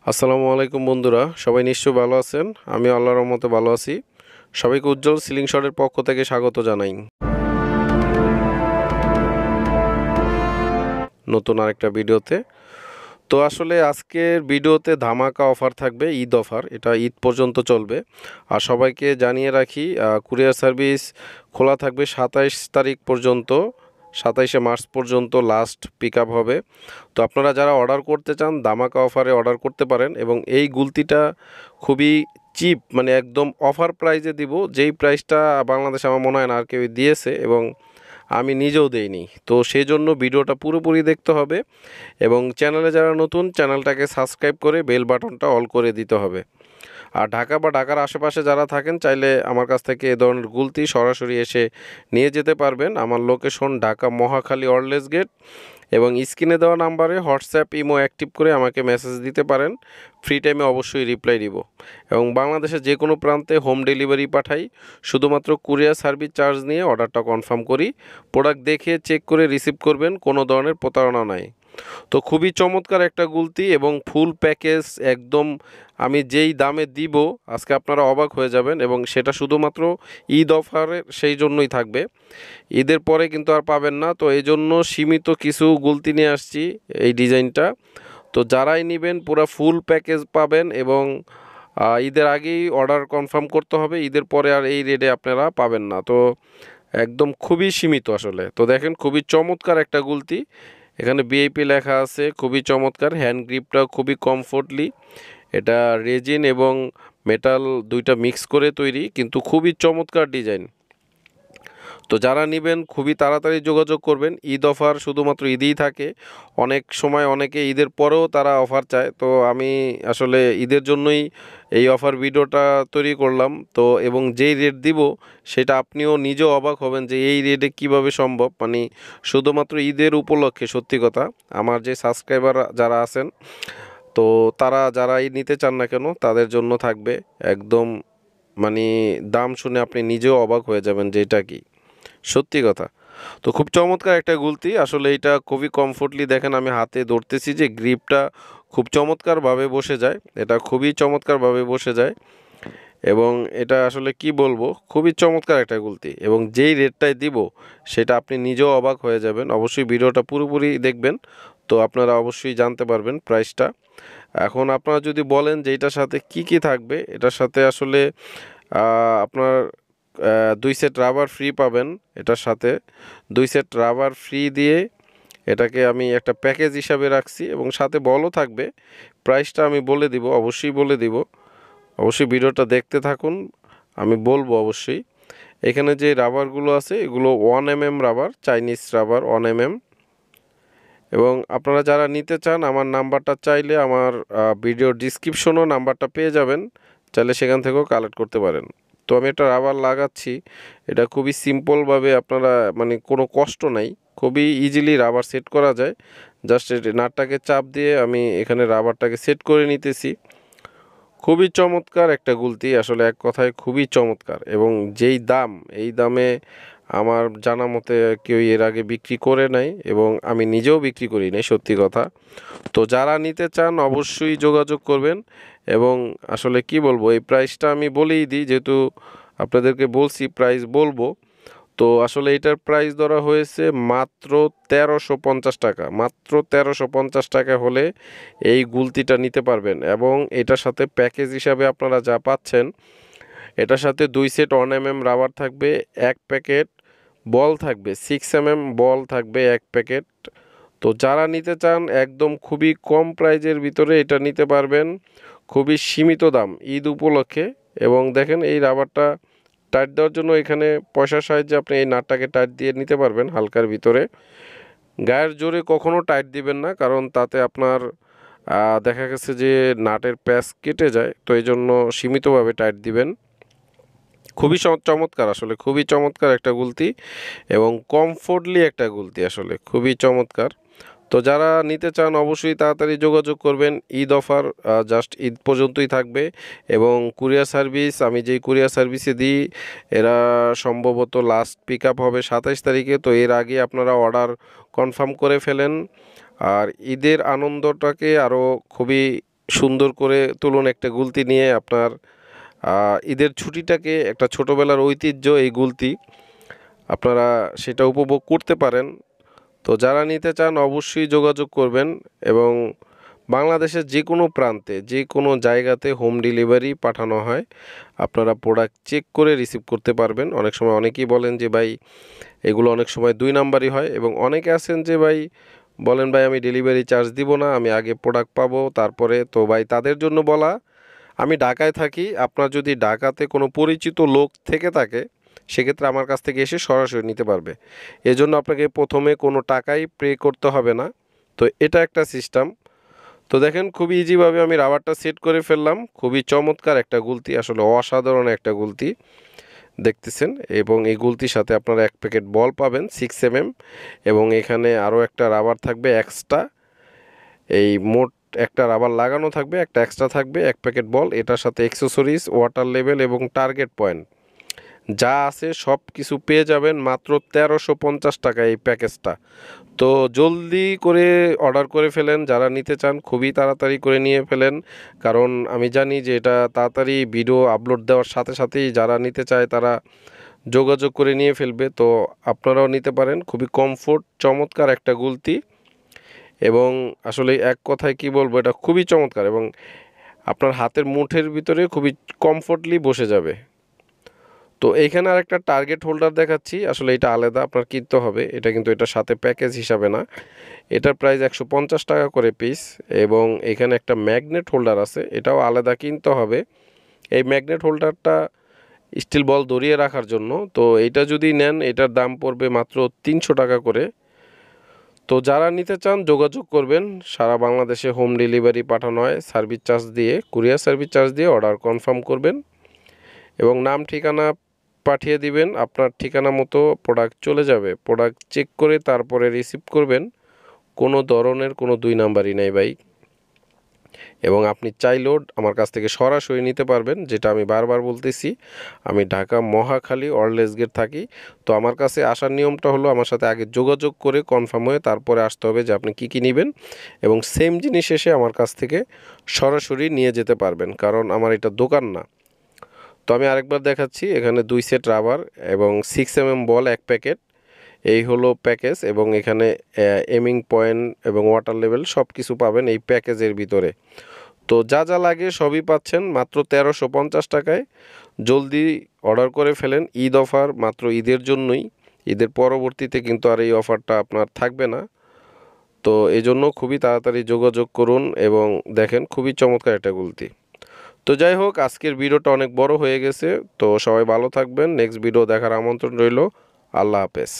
আসসালামু আলাইকুম বন্ধুরা, সবাই নিশ্চয়ই ভালো আছেন। আমি আল্লাহর রহমতে ভালো আছি। সবাইকে উজ্জ্বল সিলিং শটের পক্ষ থেকে স্বাগত জানাই নতুন আরেকটা ভিডিওতে। তো আসলে আজকের ভিডিওতে ধামাকা অফার থাকবে, ঈদ অফার। এটা ঈদ পর্যন্ত চলবে। আর সবাইকে জানিয়ে রাখি, কুরিয়ার সার্ভিস খোলা থাকবে 27 তারিখ পর্যন্ত। 27শে মার্চ পর্যন্ত লাস্ট পিক আপ হবে। তো আপনারা যারা অর্ডার করতে চান ধামাকা অফারে অর্ডার করতে পারেন। এবং এই গুলতিটা খুবই চিপ, মানে একদম অফার প্রাইজে দিব, যেই প্রাইসটা বাংলাদেশে আমার মনে হয় না আর কেউ দিয়েছে এবং আমি নিজেও দেইনি। তো সেই জন্য ভিডিওটা পুরোপুরি দেখতে হবে এবং চ্যানেলে যারা নতুন, চ্যানেলটাকে সাবস্ক্রাইব করে বেল বাটনটা অল করে দিতে হবে। আর ঢাকা বা ঢাকার আশেপাশে যারা থাকেন, চাইলে আমার কাছ থেকে এ ধরনের গুলতি সরাসরি এসে নিয়ে যেতে পারবেন। আমার লোকেশন ঢাকা মহাখালী অরলেস গেট, এবং স্ক্রিনে দেওয়া নাম্বারে হোয়াটসঅ্যাপ ইমো অ্যাক্টিভ করে আমাকে মেসেজ দিতে পারেন। ফ্রি টাইমে অবশ্যই রিপ্লাই দিব। এবং বাংলাদেশের যে কোনো প্রান্তে হোম ডেলিভারি পাঠাই। শুধুমাত্র কুরিয়ার সার্ভিস চার্জ নিয়ে অর্ডারটা কনফার্ম করি। প্রোডাক্ট দেখে চেক করে রিসিভ করবেন, কোনো ধরনের প্রতারণা নাই। তো খুবই চমৎকার একটা গুলতি এবং ফুল প্যাকেজ একদম। আমি যেই দামে দিব আজকে আপনারা অবাক হয়ে যাবেন, এবং সেটা শুধুমাত্র ঈদ অফারের সেই জন্যই থাকবে। ঈদের পরে কিন্তু আর পাবেন না। তো এই জন্য সীমিত কিছু গুলতি নিয়ে আসছি এই ডিজাইনটা। তো যারাই নেবেন পুরো ফুল প্যাকেজ পাবেন, এবং ঈদের আগেই অর্ডার কনফার্ম করতে হবে। ঈদের পরে আর এই রেটে আপনারা পাবেন না। তো একদম খুবই সীমিত আসলে। তো দেখেন, খুবই চমৎকার একটা গুলতি। এখানে বিআইপি লেখা আছে, খুবই চমৎকার। হ্যান্ড গ্রিপটা খুবই কমফোর্টলি। এটা রেজিন এবং মেটাল দুইটা মিক্স করে তৈরি, কিন্তু খুবই চমৎকার ডিজাইন। তো যারা নেবেন খুবই তাড়াতাড়ি যোগাযোগ করবেন। ঈদ অফার শুধুমাত্র ঈদেই থাকে। অনেক সময় অনেকে ঈদের পরেও তারা অফার চায়। তো আমি আসলে ঈদের জন্যই এই অফার ভিডিওটা তৈরি করলাম। তো এবং যেই রেট দিব সেটা আপনিও নিজেও অবাক হবেন যে এই রেটে কিভাবে সম্ভব, মানে শুধুমাত্র ঈদের উপলক্ষে। সত্যি কথা, আমার যে সাবস্ক্রাইবার যারা আছেন, তো তারা যারাই নিতে চান না কেন তাদের জন্য থাকবে একদম, মানে দাম শুনে আপনি নিজেও অবাক হয়ে যাবেন যে এটা কি, সত্যি কথা। তো খুব চমৎকার একটা গুলতি আসলে। এটা খুবই কমফোর্টলি, দেখেন আমি হাতে ধরতেছি যে গ্রিপটা খুব চমৎকারভাবে বসে যায়। এটা খুবই চমৎকারভাবে বসে যায়, এবং এটা আসলে কি বলবো, খুবই চমৎকার একটা গুলতি। এবং যেই রেটটায় দিব সেটা আপনি নিজেও অবাক হয়ে যাবেন। অবশ্যই ভিডিওটা পুরোপুরি দেখবেন, তো আপনারা অবশ্যই জানতে পারবেন প্রাইসটা। এখন আপনারা যদি বলেন যে এটার সাথে কি কি থাকবে, এটার সাথে আসলে আপনার 2 সেট রাবার ফ্রি পাবেন। এটার সাথে 2 সেট রাবার ফ্রি দিয়ে এটাকে আমি একটা প্যাকেজ হিসাবে রাখছি, এবং সাথে বলও থাকবে। প্রাইসটা আমি বলে দিব, অবশ্যই বলে দিব। অবশ্যই ভিডিওটা দেখতে থাকুন, আমি বলবো অবশ্যই। এখানে যে রাবারগুলো আছে এগুলো 1 mm rubber, Chinese rubber 1 mm। এবং আপনারা যারা নিতে চান আমার নাম্বারটা চাইলে আমার ভিডিও ডিসক্রিপশনও নাম্বারটা পেয়ে যাবেন, চাইলে সেখান থেকেও কালেক্ট করতে পারেন। তো আমি একটা রাবার লাগাচ্ছি। এটা খুবই সিম্পলভাবে, আপনারা মানে কোনো কষ্ট নাই, খুবই ইজিলি রাবার সেট করা যায়। জাস্ট নাটটাকে চাপ দিয়ে আমি এখানে রাবারটাকে সেট করে নিতেছি। খুবই চমৎকার একটা গুলতি আসলে, এক কথায় খুবই চমৎকার। এবং যেই দাম, এই দামে আমার জানা মতে কেউ এর আগে বিক্রি করে নাই, এবং আমি নিজেও বিক্রি করি নাই, সত্যি কথা। তো যারা নিতে চান অবশ্যই যোগাযোগ করবেন। এবং আসলে কি বলবো, এই প্রাইসটা আমি বলেই দিই, যেহেতু আপনাদেরকে বলছি প্রাইস বলবো। তো আসলে এটার প্রাইস ধরা হয়েছে মাত্র 1350 টাকা। মাত্র 1350 টাকা হলে এই গুলতিটা নিতে পারবেন। এবং এটার সাথে প্যাকেজ হিসাবে আপনারা যা পাচ্ছেন, এটার সাথে 2 সেট 1 mm রাবার থাকবে, এক প্যাকেট বল থাকবে, 6 mm বল থাকবে এক প্যাকেট। তো যারা নিতে চান একদম খুবই কম প্রাইজের ভিতরে এটা নিতে পারবেন, খুবই সীমিত দাম ঈদ উপলক্ষে। এবং দেখেন এই রাবারটা টাইট দেওয়ার জন্য এখানে পয়সার সাহায্যে আপনি এই নাটটাকে টাইট দিয়ে নিতে পারবেন হালকার ভিতরে। গায়ের জোরে কখনো টাইট দিবেন না, কারণ তাতে আপনার দেখা গেছে যে নাটের প্যাচ কেটে যায়। তো এই জন্য সীমিতভাবে টাইট দিবেন। খুবই চমৎকার আসলে, খুবই চমৎকার একটা গুলতি এবং কমফোর্টলি একটা গুলতি, আসলে খুবই চমৎকার। তো যারা নিতে চান অবশ্যই তাড়াতাড়ি যোগাযোগ করবেন। ঈদ অফার জাস্ট ঈদ পর্যন্তই থাকবে। এবং কুরিয়ার সার্ভিস, আমি যেই কুরিয়ার সার্ভিসে দিই, এরা সম্ভবত লাস্ট পিক আপ হবে 27 তারিখে। তো এর আগে আপনারা অর্ডার কনফার্ম করে ফেলেন। আর ঈদের আনন্দটাকে আরও খুবই সুন্দর করে তুলুন একটা গুলতি নিয়ে। আপনার ঈদের ছুটিটাকে একটা ছোটোবেলার ঐতিহ্য এই গুলতি, আপনারা সেটা উপভোগ করতে পারেন। তো যারা নিতে চান অবশ্যই যোগাযোগ করবেন, এবং বাংলাদেশের যে কোনো প্রান্তে যে কোনো জায়গাতে হোম ডেলিভারি পাঠানো হয়। আপনারা প্রোডাক্ট চেক করে রিসিভ করতে পারবেন। অনেক সময় অনেকেই বলেন যে ভাই এগুলো অনেক সময় 2 নাম্বারই হয়, এবং অনেকে আছেন যে ভাই বলেন ভাই আমি ডেলিভারি চার্জ দিব না, আমি আগে প্রোডাক্ট পাবো তারপরে। তো ভাই তাদের জন্য বলা, আমি ঢাকায় থাকি, আপনার যদি ঢাকাতে কোনো পরিচিত লোক থেকে থাকে সেক্ষেত্রে আমার কাছ থেকে এসে সরাসরি নিতে পারবে। এজন্য আপনাকে প্রথমে কোনো টাকাই পে করতে হবে না। তো এটা একটা সিস্টেম। তো দেখেন খুবই ইজিভাবে আমি রাবারটা সেট করে ফেললাম। খুবই চমৎকার একটা গুলতি, আসলে অসাধারণ একটা গুলতি দেখতেছেন। এবং এই গুলতির সাথে আপনারা 1 প্যাকেট বল পাবেন 6 mm, এবং এখানে আরও একটা রাবার থাকবে এক্সট্রা। এই মোট একটা রাবার লাগানো থাকবে, একটা এক্সট্রা থাকবে, 1 প্যাকেট বল, এটার সাথে অ্যাক্সেসরিজ, ওয়াটার লেভেল এবং টার্গেট পয়েন্ট যা আছে সব কিছু পেয়ে যাবেন মাত্র 1350 টাকা এই প্যাকেজটা। তো জলদি করে অর্ডার করে ফেলেন যারা নিতে চান, খুবই তাড়াতাড়ি করে নিয়ে ফেলেন, কারণ আমি জানি যে এটা তাড়াতাড়ি ভিডিও আপলোড দেওয়ার সাথে সাথেই যারা নিতে চায় তারা যোগাযোগ করে নিয়ে ফেলবে। তো আপনারাও নিতে পারেন, খুবই কমফোর্ট চমৎকার একটা গুলতি, এবং আসলে এক কথায় কি বলবো, এটা খুবই চমৎকার এবং আপনার হাতের মুঠের ভিতরে খুবই কমফোর্টলি বসে যাবে। তো এইখানে আরেকটা টার্গেট হোল্ডার দেখাচ্ছি, আসলে এটা আলাদা আপনার কিনতে হবে, এটা কিন্তু এটার সাথে প্যাকেজ হিসাবে না। এটার প্রাইস 150 টাকা করে পিস, এবং এখানে একটা ম্যাগনেট হোল্ডার আছে, এটাও আলাদা কিনতে হবে। এই ম্যাগনেট হোল্ডারটা স্টিল বল ধরিয়ে রাখার জন্য। তো এটা যদি নেন এটার দাম পড়বে মাত্র 300 টাকা করে। তো যারা নিতে চান যোগাযোগ করবেন, সারা বাংলাদেশে হোম ডেলিভারি পাঠানো হয় সার্ভিস চার্জ দিয়ে, কুরিয়ার সার্ভিস চার্জ দিয়ে অর্ডার কনফার্ম করবেন এবং নাম ঠিকানা পাঠিয়ে দিবেন, আপনার ঠিকানা মতো প্রোডাক্ট চলে যাবে। প্রোডাক্ট চেক করে তারপরে রিসিভ করবেন। কোনো ধরনের কোনো 2 নাম্বারই নাই ভাই। এবং আপনি চাইলেও আমার কাছ থেকে সরাসরি নিতে পারবেন, যেটা আমি বারবার বলতেছি, আমি ঢাকা মহাখালী অর্লেস গেট থাকি। তো আমার কাছে আসার নিয়মটা হলো আমার সাথে আগে যোগাযোগ করে কনফার্ম হয়ে তারপরে আসতে হবে যে আপনি কী নেবেন, এবং সেম জিনিস এসে আমার কাছ থেকে সরাসরি নিয়ে যেতে পারবেন, কারণ আমার এটা দোকান না। তো আমি আরেকবার দেখাচ্ছি, এখানে 2 সেট রাবার এবং 6 mm বল 1 প্যাকেট, এই হলো প্যাকেজ। এবং এখানে এমিং পয়েন্ট এবং ওয়াটার লেভেল সব কিছু পাবেন এই প্যাকেজের ভিতরে। তো যা যা লাগে সবই পাচ্ছেন মাত্র 1350 টাকায়। জলদি অর্ডার করে ফেলেন, ঈদ অফার মাত্র ঈদের জন্যই, ঈদের পরবর্তীতে কিন্তু আর এই অফারটা আপনার থাকবে না। তো এই জন্য খুবই তাড়াতাড়ি যোগাযোগ করুন, এবং দেখেন খুবই চমৎকার একটা গুলতি। তো যাই হোক, আজকের ভিডিওটা অনেক বড় হয়ে গেছে, তো সবাই ভালো থাকবেন, নেক্সট ভিডিও দেখার আমন্ত্রণ রইল। আল্লাহ হাফেজ।